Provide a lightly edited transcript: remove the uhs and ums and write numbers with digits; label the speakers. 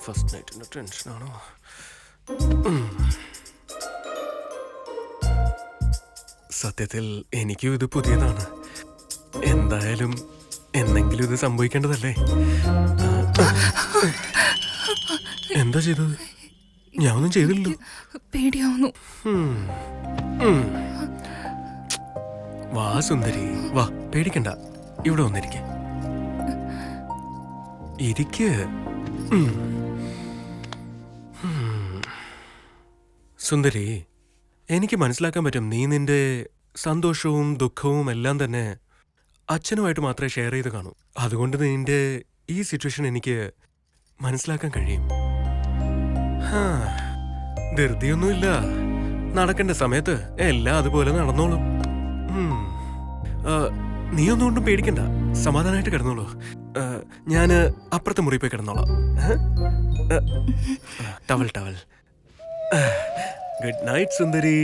Speaker 1: First നൈറ്റിന്റെ ടെൻഷനാണോ? സത്യത്തിൽ എനിക്കും ഇത് പുതിയതാണ്. എന്തായാലും എന്നെങ്കിലും ഇത് സംഭവിക്കേണ്ടതല്ലേ? എന്താ ചെയ്തത്? ഞാൻ ഒന്നും ചെയ്തില്ലല്ലോ.
Speaker 2: പേടിയാവുന്നു.
Speaker 1: വാ സുന്ദരി, വാ, പേടിക്കണ്ട. ഇവിടെ വന്നിരിക്കെ. ഇരിക്ക്. സുന്ദരി, എനിക്ക് മനസ്സിലാക്കാൻ പറ്റും നീ നിന്റെ സന്തോഷവും ദുഃഖവും എല്ലാം തന്നെ അച്ഛനുമായിട്ട് മാത്രമേ ഷെയർ ചെയ്ത് കാണൂ. അതുകൊണ്ട് നിന്റെ ഈ സിറ്റുവേഷൻ എനിക്ക് മനസ്സിലാക്കാൻ കഴിയും. ധൃതിയൊന്നുമില്ല. നടക്കേണ്ട സമയത്ത് എല്ലാം അതുപോലെ നടന്നോളും. നീ ഒന്നുകൊണ്ടും പേടിക്കണ്ട, സമാധാനമായിട്ട് കിടന്നോളൂ. ഞാന് അപ്പുറത്തെ മുറി പോയി കിടന്നോളാം. Towel towel. ഗുഡ് നൈറ്റ് സുന്ദരി.